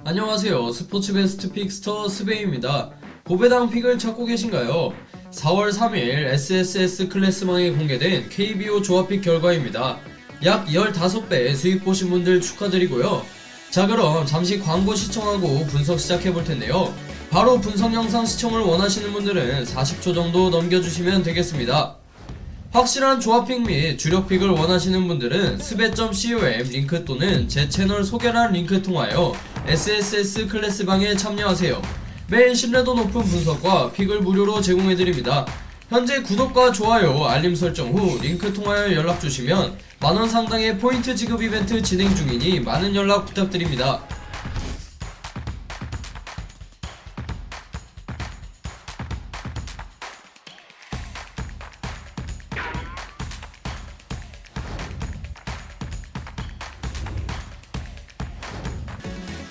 안녕하세요. 스포츠 베스트 픽스터 스베입니다. 고배당 픽을 찾고 계신가요? 4월 3일 SSS 클래스망에 공개된 KBO 조합픽 결과입니다. 약 15배 수익 보신 분들 축하드리고요. 자, 그럼 잠시 광고 시청하고 분석 시작해볼 텐데요. 바로 분석 영상 시청을 원하시는 분들은 40초 정도 넘겨주시면 되겠습니다. 확실한 조합픽 및 주력픽을 원하시는 분들은 스베.com 링크 또는 제 채널 소개란 링크 통하여 SSS 클래스방에 참여하세요. 매일 신뢰도 높은 분석과 픽을 무료로 제공해드립니다. 현재 구독과 좋아요, 알림 설정 후 링크 통하여 연락주시면 만원 상당의 포인트 지급 이벤트 진행 중이니 많은 연락 부탁드립니다.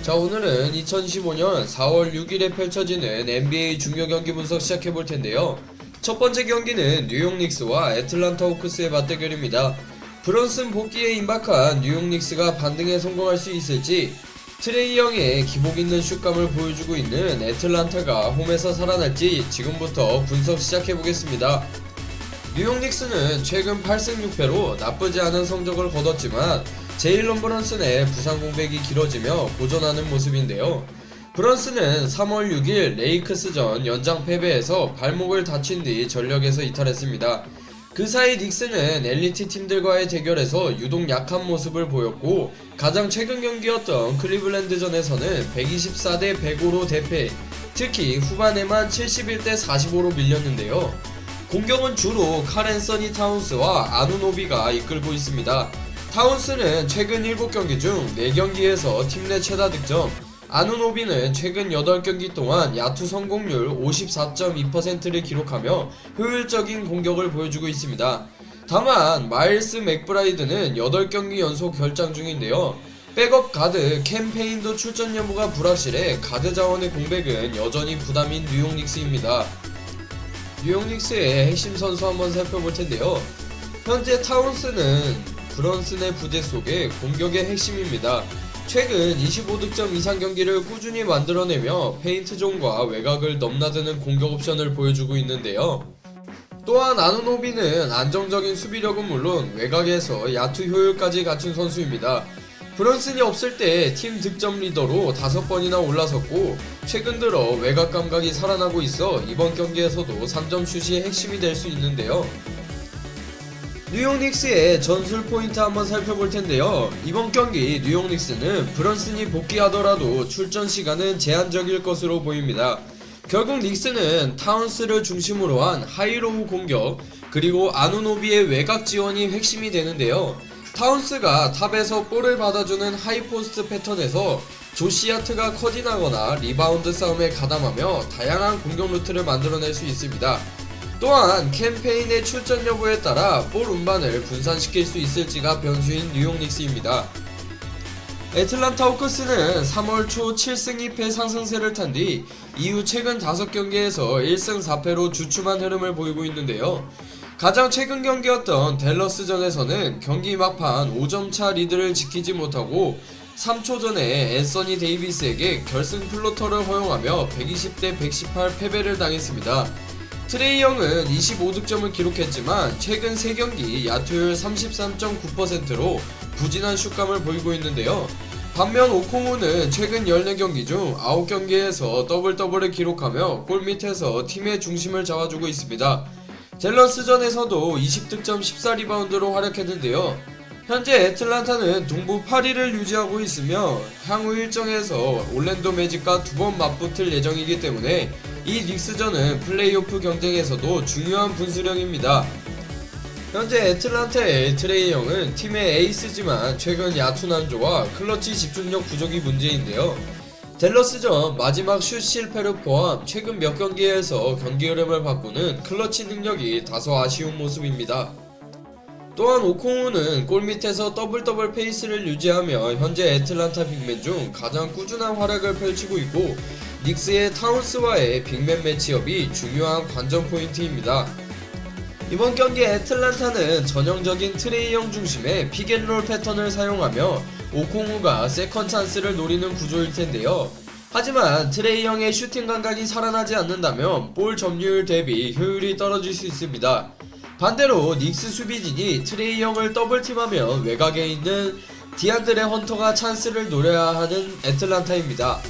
자, 오늘은 2015년 4월 6일에 펼쳐지는 NBA 중요 경기 분석 시작해볼 텐데요. 첫 번째 경기는 뉴욕 닉스와 애틀란타 호크스의 맞대결입니다. 브런슨 복귀에 임박한 뉴욕 닉스가 반등에 성공할 수 있을지, 트레이 영의 기복 있는 슛감을 보여주고 있는 애틀란타가 홈에서 살아날지 지금부터 분석 시작해보겠습니다. 뉴욕 닉스는 최근 8승 6패로 나쁘지 않은 성적을 거뒀지만 제일런 브런슨의 부상 공백이 길어지며 고전하는 모습인데요. 브런슨은 3월 6일 레이크스전 연장 패배에서 발목을 다친 뒤 전력에서 이탈했습니다. 그 사이 닉스는 엘리트 팀들과의 대결에서 유독 약한 모습을 보였고, 가장 최근 경기였던 클리블랜드전에서는 124대 105로 대패, 특히 후반에만 71대 45로 밀렸는데요. 공격은 주로 칼 앤서니 타운스와 아누노비가 이끌고 있습니다. 타운스는 최근 7경기 중 4경기에서 팀 내 최다 득점, 아누노비는 최근 8경기 동안 야투 성공률 54.2%를 기록하며 효율적인 공격을 보여주고 있습니다. 다만 마일스 맥브라이드는 8경기 연속 결장 중인데요. 백업 가드 캠페인도 출전 여부가 불확실해 가드 자원의 공백은 여전히 부담인 뉴욕 닉스입니다. 뉴욕 닉스의 핵심 선수 한번 살펴볼 텐데요. 현재 타운스는 브런슨의 부재 속에 공격의 핵심입니다. 최근 25득점 이상 경기를 꾸준히 만들어내며 페인트존과 외곽을 넘나드는 공격 옵션을 보여주고 있는데요. 또한 아누노비는 안정적인 수비력은 물론 외곽에서 야투 효율까지 갖춘 선수입니다. 브런슨이 없을 때 팀 득점 리더로 5번이나 올라섰고, 최근 들어 외곽 감각이 살아나고 있어 이번 경기에서도 3점 슛이 핵심이 될 수 있는데요. 뉴욕 닉스의 전술 포인트 한번 살펴볼 텐데요. 이번 경기 뉴욕 닉스는 브런슨이 복귀하더라도 출전 시간은 제한적일 것으로 보입니다. 결국 닉스는 타운스를 중심으로 한 하이로우 공격, 그리고 아누노비의 외곽 지원이 핵심이 되는데요. 타운스가 탑에서 볼을 받아주는 하이포스트 패턴에서 조시아트가 커진하거나 리바운드 싸움에 가담하며 다양한 공격 루트를 만들어낼 수 있습니다. 또한 캠페인의 출전 여부에 따라 볼 운반을 분산시킬 수 있을지가 변수인 뉴욕 닉스입니다. 애틀란타 호크스는 3월 초 7승 2패 상승세를 탄 뒤 이후 최근 5경기에서 1승 4패로 주춤한 흐름을 보이고 있는데요. 가장 최근 경기였던 댈러스전에서는 경기 막판 5점차 리드를 지키지 못하고 3초 전에 앤서니 데이비스에게 결승 플로터를 허용하며 120대 118 패배를 당했습니다. 트레이 영은 25득점을 기록했지만 최근 3경기 야투율 33.9%로 부진한 슛감을 보이고 있는데요. 반면 오콩우는 최근 14경기 중 9경기에서 더블더블을 기록하며 골밑에서 팀의 중심을 잡아주고 있습니다. 댈러스전에서도 20득점 14리바운드로 활약했는데요. 현재 애틀란타는 동부 8위를 유지하고 있으며 향후 일정에서 올랜도 매직과 2번 맞붙을 예정이기 때문에 이 닉스전은 플레이오프 경쟁에서도 중요한 분수령입니다. 현재 애틀란타의 트레이 영은 팀의 에이스지만 최근 야투 난조와 클러치 집중력 부족이 문제인데요. 댈러스전 마지막 슛 실패를 포함 최근 몇 경기에서 경기 흐름을 바꾸는 클러치 능력이 다소 아쉬운 모습입니다. 또한 오콩우는 골밑에서 더블 페이스를 유지하며 현재 애틀란타 빅맨 중 가장 꾸준한 활약을 펼치고 있고, 닉스의 타운스와의 빅맨 매치업이 중요한 관전 포인트입니다. 이번 경기 애틀란타는 전형적인 트레이 영 중심의 픽앤롤 패턴을 사용하며 오콩우가 세컨 찬스를 노리는 구조일 텐데요. 하지만 트레이 형의 슈팅 감각이 살아나지 않는다면 볼 점유율 대비 효율이 떨어질 수 있습니다. 반대로 닉스 수비진이 트레이 형을 더블팀하면 외곽에 있는 디안드레 헌터가 찬스를 노려야 하는 애틀란타입니다.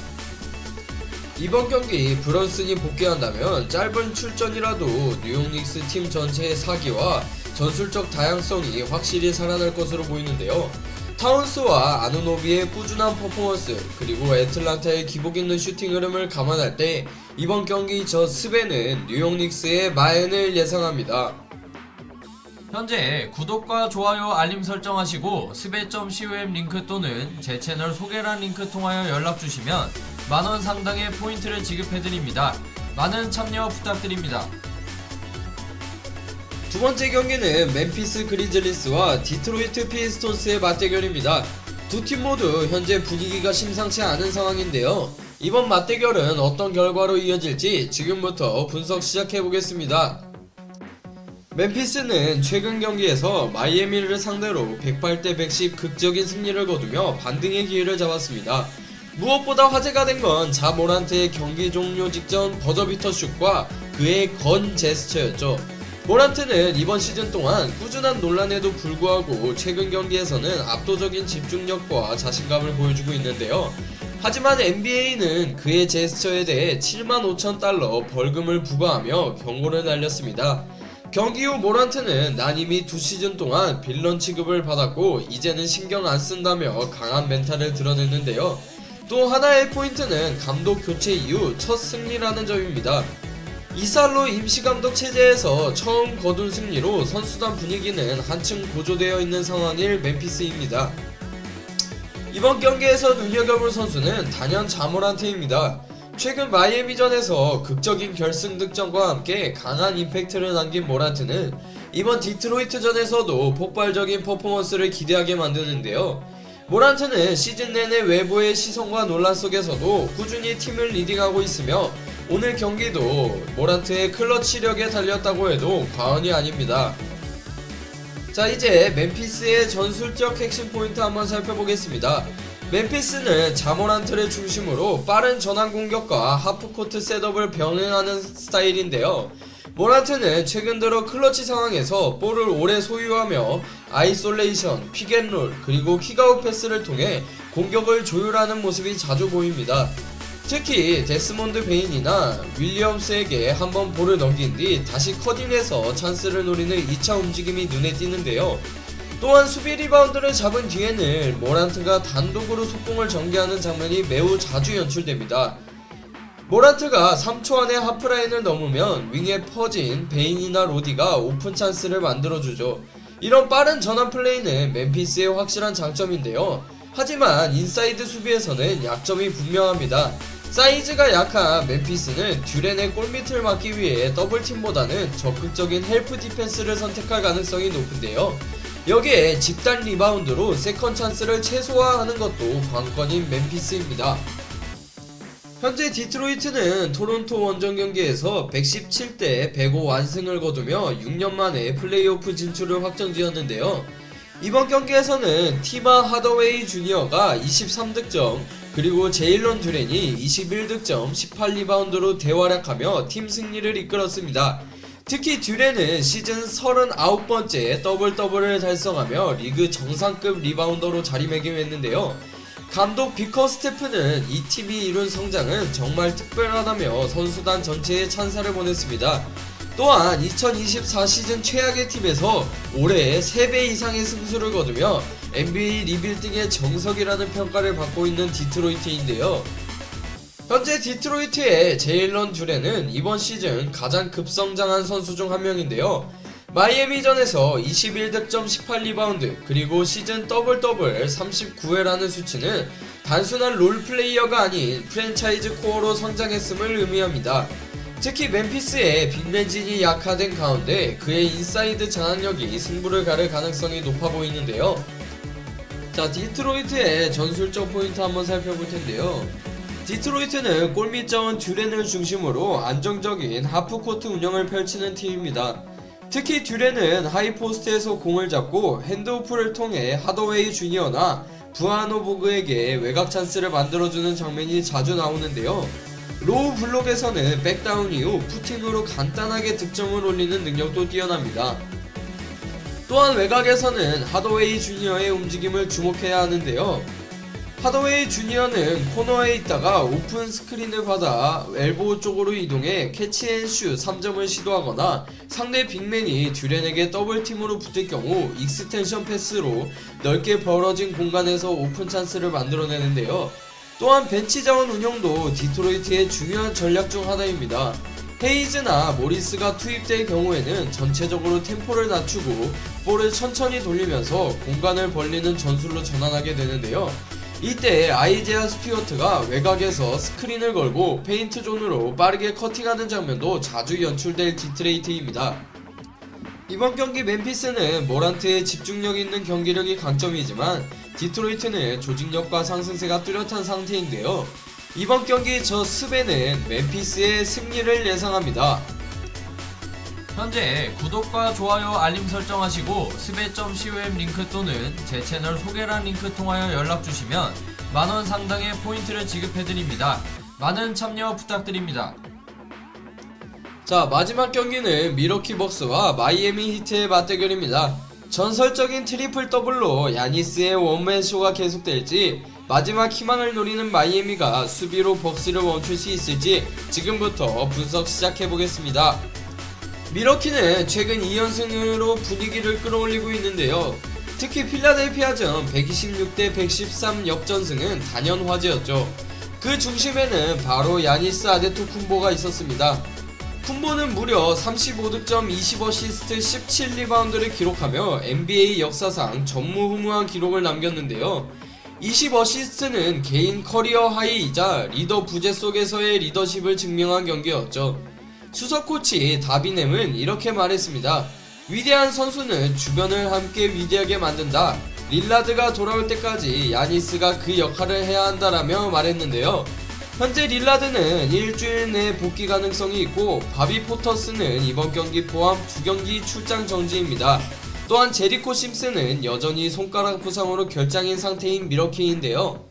이번 경기 브런슨이 복귀한다면 짧은 출전이라도 뉴욕 닉스 팀 전체의 사기와 전술적 다양성이 확실히 살아날 것으로 보이는데요. 타운스와 아누노비의 꾸준한 퍼포먼스 그리고 애틀란타의 기복 있는 슈팅 흐름을 감안할 때 이번 경기 저 스베는 뉴욕 닉스의 마엔을 예상합니다. 현재 구독과 좋아요 알림 설정하시고 스베.com 링크 또는 제 채널 소개란 링크 통하여 연락주시면 만원 상당의 포인트를 지급해드립니다. 많은 참여 부탁드립니다. 두 번째 경기는 멤피스 그리즐리스와 디트로이트 피스톤스의 맞대결입니다. 두 팀 모두 현재 분위기가 심상치 않은 상황인데요. 이번 맞대결은 어떤 결과로 이어질지 지금부터 분석 시작해보겠습니다. 멤피스는 최근 경기에서 마이애미를 상대로 108대 110 극적인 승리를 거두며 반등의 기회를 잡았습니다. 무엇보다 화제가 된 건 자 모란트의 경기 종료 직전 버저비터 슛과 그의 건 제스처였죠. 모란트는 이번 시즌 동안 꾸준한 논란에도 불구하고 최근 경기에서는 압도적인 집중력과 자신감을 보여주고 있는데요. 하지만 NBA는 그의 제스처에 대해 75,000달러 벌금을 부과하며 경고를 날렸습니다. 경기 후 모란트는 난 이미 2시즌 동안 빌런 취급을 받았고 이제는 신경 안 쓴다며 강한 멘탈을 드러냈는데요. 또 하나의 포인트는 감독 교체 이후 첫 승리라는 점입니다. 이살로 임시감독 체제에서 처음 거둔 승리로 선수단 분위기는 한층 고조되어 있는 상황일 멤피스입니다. 이번 경기에서 눈여겨볼 선수는 단연 자 모란트입니다. 최근 마이애미전에서 극적인 결승 득점과 함께 강한 임팩트를 남긴 모란트는 이번 디트로이트전에서도 폭발적인 퍼포먼스를 기대하게 만드는데요. 모란트는 시즌 내내 외부의 시선과 논란 속에서도 꾸준히 팀을 리딩하고 있으며 오늘 경기도 모란트의 클러치력에 달렸다고 해도 과언이 아닙니다. 자, 이제 멤피스의 전술적 핵심 포인트 한번 살펴보겠습니다. 멤피스는 자 모란트를 중심으로 빠른 전환 공격과 하프코트 셋업을 병행하는 스타일인데요. 모란트는 최근 들어 클러치 상황에서 볼을 오래 소유하며 아이솔레이션, 픽앤롤, 그리고 킥아웃 패스를 통해 공격을 조율하는 모습이 자주 보입니다. 특히 데스몬드 베인이나 윌리엄스에게 한번 볼을 넘긴 뒤 다시 커딩해서 찬스를 노리는 2차 움직임이 눈에 띄는데요. 또한 수비 리바운드를 잡은 뒤에는 모란트가 단독으로 속공을 전개하는 장면이 매우 자주 연출됩니다. 모란트가 3초 안에 하프라인을 넘으면 윙에 퍼진 베인이나 로디가 오픈 찬스를 만들어주죠. 이런 빠른 전환 플레이는 멤피스의 확실한 장점인데요. 하지만 인사이드 수비에서는 약점이 분명합니다. 사이즈가 약한 멤피스는 듀렌의 골밑을 막기 위해 더블팀보다는 적극적인 헬프 디펜스를 선택할 가능성이 높은데요. 여기에 집단 리바운드로 세컨 찬스를 최소화하는 것도 관건인 멤피스입니다. 현재 디트로이트는 토론토 원정 경기에서 117대 105 완승을 거두며 6년 만에 플레이오프 진출을 확정지었는데요. 이번 경기에서는 티마 하더웨이 주니어가 23득점, 그리고 제일런 듀렌이 21득점, 18리바운드로 대활약하며 팀 승리를 이끌었습니다. 특히 듀렌은 시즌 39번째 더블더블을 달성하며 리그 정상급 리바운더로 자리매김했는데요. 감독 비커 스태프는 이 팀이 이룬 성장은 정말 특별하다며 선수단 전체에 찬사를 보냈습니다. 또한 2024 시즌 최악의 팀에서 올해 3배 이상의 승수를 거두며 NBA 리빌딩의 정석이라는 평가를 받고 있는 디트로이트인데요. 현재 디트로이트의 제일런 듀렌은 이번 시즌 가장 급성장한 선수 중 한 명인데요. 마이애미전에서 21득점 18리바운드 그리고 시즌 더블더블 39회라는 수치는 단순한 롤플레이어가 아닌 프랜차이즈 코어로 성장했음을 의미합니다. 특히 멤피스의 빅맨진이 약화된 가운데 그의 인사이드 장악력이 승부를 가를 가능성이 높아 보이는데요. 자, 디트로이트의 전술적 포인트 한번 살펴볼 텐데요. 디트로이트는 골밑자원 듀렌을 중심으로 안정적인 하프코트 운영을 펼치는 팀입니다. 특히 듀렌은 하이포스트에서 공을 잡고 핸드오프를 통해 하더웨이 주니어나 부하노보그에게 외곽 찬스를 만들어주는 장면이 자주 나오는데요. 로우 블록에서는 백다운 이후 푸팅으로 간단하게 득점을 올리는 능력도 뛰어납니다. 또한 외곽에서는 하더웨이 주니어의 움직임을 주목해야 하는데요. 하더웨이 주니어는 코너에 있다가 오픈 스크린을 받아 엘보우 쪽으로 이동해 캐치앤슛 3점을 시도하거나 상대 빅맨이 듀렌에게 더블팀으로 붙을 경우 익스텐션 패스로 넓게 벌어진 공간에서 오픈 찬스를 만들어내는데요. 또한 벤치 자원 운영도 디트로이트의 중요한 전략 중 하나입니다. 헤이즈나 모리스가 투입될 경우에는 전체적으로 템포를 낮추고 볼을 천천히 돌리면서 공간을 벌리는 전술로 전환하게 되는데요. 이때 아이제아 스튜어트가 외곽에서 스크린을 걸고 페인트 존으로 빠르게 커팅하는 장면도 자주 연출될 디트레이트입니다. 이번 경기 멤피스는 모란트의 집중력 있는 경기력이 강점이지만 디트로이트는 조직력과 상승세가 뚜렷한 상태인데요. 이번 경기 저 스베는 멤피스의 승리를 예상합니다. 현재 구독과 좋아요 알림 설정하시고 스베.com 링크 또는 제 채널 소개란 링크 통하여 연락주시면 만원 상당의 포인트를 지급해드립니다. 많은 참여 부탁드립니다. 자, 마지막 경기는 미러키 벅스와 마이애미 히트의 맞대결입니다. 전설적인 트리플 더블로 야니스의 원맨쇼가 계속될지 마지막 희망을 노리는 마이애미가 수비로 벅스를 멈출 수 있을지 지금부터 분석 시작해보겠습니다. 미러키는 최근 2연승으로 분위기를 끌어올리고 있는데요. 특히 필라델피아전 126대 113 역전승은 단연 화제였죠. 그 중심에는 바로 야니스 아데토쿤보가 있었습니다. 쿤보는 무려 35득점 20어시스트 17리바운드를 기록하며 NBA 역사상 전무후무한 기록을 남겼는데요. 20어시스트는 개인 커리어 하이이자 리더 부재 속에서의 리더십을 증명한 경기였죠. 수석 코치 다비넴은 이렇게 말했습니다. 위대한 선수는 주변을 함께 위대하게 만든다. 릴라드가 돌아올 때까지 야니스가 그 역할을 해야 한다라며 말했는데요. 현재 릴라드는 일주일 내 복귀 가능성이 있고 바비 포터스는 이번 경기 포함 2경기 출장 정지입니다. 또한 제리코 심슨은 여전히 손가락 부상으로 결장인 상태인 미러키인데요.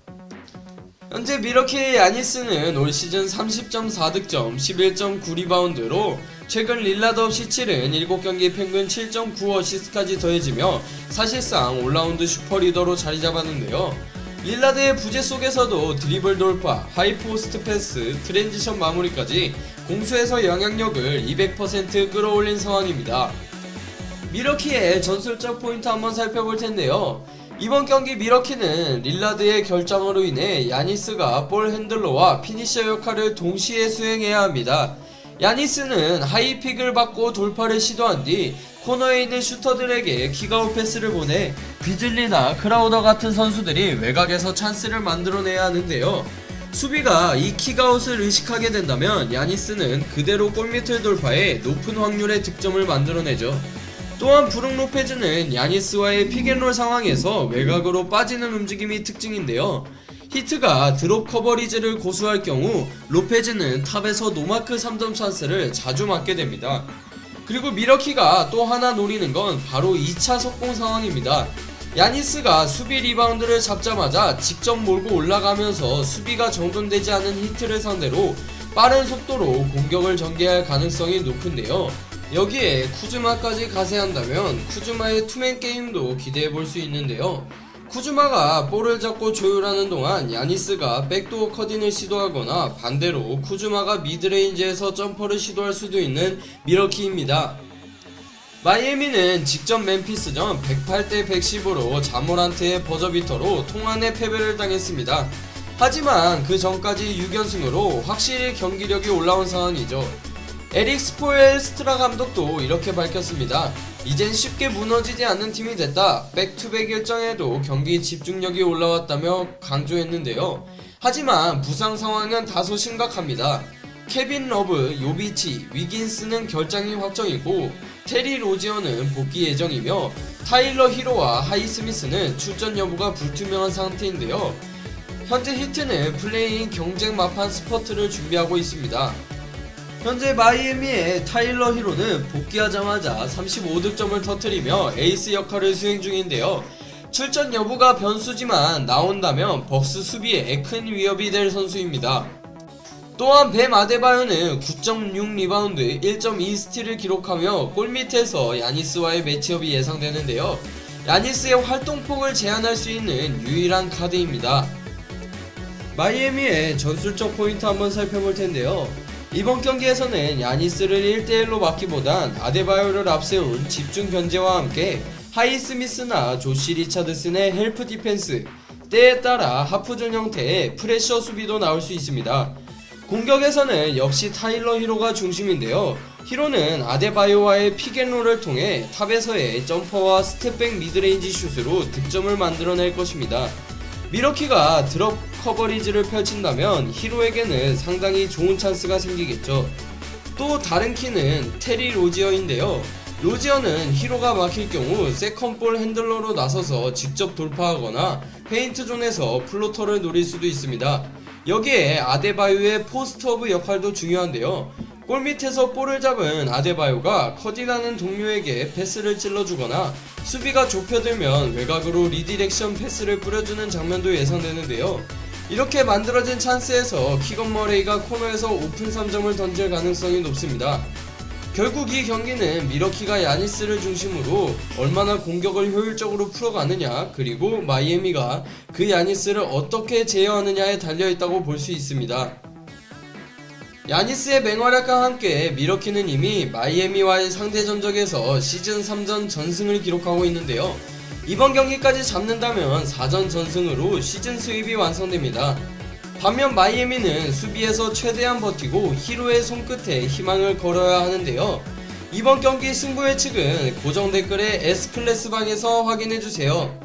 현재 미러키의 야니스는 올 시즌 30.4득점 11.9리바운드로 최근 릴라드 없이 치른 7경기 평균 7.9어시스트까지 더해지며 사실상 올라운드 슈퍼리더로 자리 잡았는데요. 릴라드의 부재 속에서도 드리블 돌파, 하이포스트 패스, 트랜지션 마무리까지 공수에서 영향력을 200% 끌어올린 상황입니다. 미러키의 전술적 포인트 한번 살펴볼 텐데요. 이번 경기 미러키는 릴라드의 결장으로 인해 야니스가 볼 핸들러와 피니셔 역할을 동시에 수행해야 합니다. 야니스는 하이픽을 받고 돌파를 시도한 뒤 코너에 있는 슈터들에게 킥아웃 패스를 보내 비즐리나 크라우더 같은 선수들이 외곽에서 찬스를 만들어내야 하는데요. 수비가 이 킥아웃을 의식하게 된다면 야니스는 그대로 골밑을 돌파해 높은 확률의 득점을 만들어내죠. 또한 브룩 로페즈는 야니스와의 픽앤롤 상황에서 외곽으로 빠지는 움직임이 특징인데요. 히트가 드롭 커버리지를 고수할 경우 로페즈는 탑에서 노마크 3점 찬스를 자주 맞게 됩니다. 그리고 미러키가 또 하나 노리는 건 바로 2차 속공 상황입니다. 야니스가 수비 리바운드를 잡자마자 직접 몰고 올라가면서 수비가 정돈되지 않은 히트를 상대로 빠른 속도로 공격을 전개할 가능성이 높은데요. 여기에 쿠즈마까지 가세한다면 쿠즈마의 투맨 게임도 기대해볼 수 있는데요. 쿠즈마가 볼을 잡고 조율하는 동안 야니스가 백도어 커딩을 시도하거나 반대로 쿠즈마가 미드레인지에서 점퍼를 시도할 수도 있는 미러키입니다. 마이애미는 직전 멤피스전 108대 110으로 자모란트의 버저비터로 통안의 패배를 당했습니다. 하지만 그 전까지 6연승으로 확실히 경기력이 올라온 상황이죠. 에릭 스포엘스트라 감독도 이렇게 밝혔습니다. 이젠 쉽게 무너지지 않는 팀이 됐다. 백투백 일정에도 경기 집중력이 올라왔다며 강조했는데요. 하지만 부상 상황은 다소 심각합니다. 케빈 러브, 요비치, 위긴스는 결장이 확정이고 테리 로지어는 복귀 예정이며 타일러 히로와 하이스미스는 출전 여부가 불투명한 상태인데요. 현재 히트는 플레이인 경쟁 마판 스퍼트를 준비하고 있습니다. 현재 마이애미의 타일러 히로는 복귀하자마자 35득점을 터뜨리며 에이스 역할을 수행 중인데요. 출전 여부가 변수지만 나온다면 벅스 수비에 큰 위협이 될 선수입니다. 또한 뱀 아데바요는 9.6 리바운드 1.2 스틸을 기록하며 골밑에서 야니스와의 매치업이 예상되는데요. 야니스의 활동폭을 제한할 수 있는 유일한 카드입니다. 마이애미의 전술적 포인트 한번 살펴볼 텐데요. 이번 경기에서는 야니스를 1대1로 막기보단 아데바요를 앞세운 집중 견제와 함께 하이스미스나 조시 리차드슨의 헬프 디펜스, 때에 따라 하프존 형태의 프레셔 수비도 나올 수 있습니다. 공격에서는 역시 타일러 히로가 중심인데요. 히로는 아데바요와의 픽앤롤을 통해 탑에서의 점퍼와 스텝백 미드레인지 슛으로 득점을 만들어낼 것입니다. 미러키가 드롭 커버리지를 펼친다면 히로에게는 상당히 좋은 찬스가 생기겠죠. 또 다른 키는 테리 로지어인데요. 로지어는 히로가 막힐 경우 세컨볼 핸들러로 나서서 직접 돌파하거나 페인트존에서 플로터를 노릴 수도 있습니다. 여기에 아데바요의 포스트업 역할도 중요한데요. 골밑에서 볼을 잡은 아데바요가 커디나는 동료에게 패스를 찔러주거나 수비가 좁혀들면 외곽으로 리디렉션 패스를 뿌려주는 장면도 예상되는데요. 이렇게 만들어진 찬스에서 키건 머레이가 코너에서 오픈 3점을 던질 가능성이 높습니다. 결국 이 경기는 미러키가 야니스를 중심으로 얼마나 공격을 효율적으로 풀어가느냐, 그리고 마이애미가 그 야니스를 어떻게 제어하느냐에 달려있다고 볼 수 있습니다. 야니스의 맹활약과 함께 미러키는 이미 마이애미와의 상대 전적에서 시즌 3전 전승을 기록하고 있는데요. 이번 경기까지 잡는다면 4전 전승으로 시즌 스윕이 완성됩니다. 반면 마이애미는 수비에서 최대한 버티고 히로의 손끝에 희망을 걸어야 하는데요. 이번 경기 승부 예측은 고정 댓글에 S클래스 방에서 확인해주세요.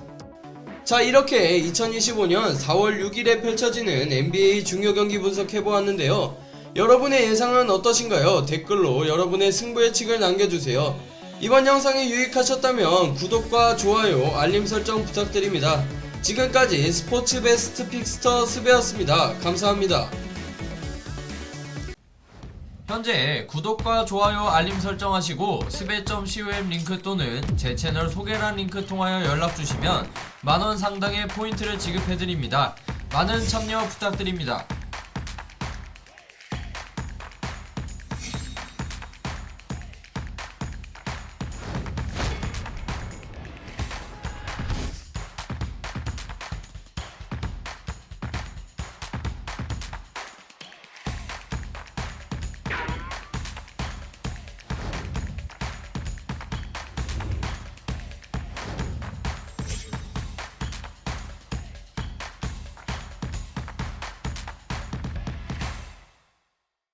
자, 이렇게 2025년 4월 6일에 펼쳐지는 NBA 중요 경기 분석해보았는데요. 여러분의 예상은 어떠신가요? 댓글로 여러분의 승부 예측을 남겨주세요. 이번 영상이 유익하셨다면 구독과 좋아요, 알림 설정 부탁드립니다. 지금까지 스포츠 베스트 픽스터 스베였습니다. 감사합니다. 현재 구독과 좋아요, 알림 설정하시고 스베.com 링크 또는 제 채널 소개란 링크 통하여 연락주시면 만원 상당의 포인트를 지급해드립니다. 많은 참여 부탁드립니다.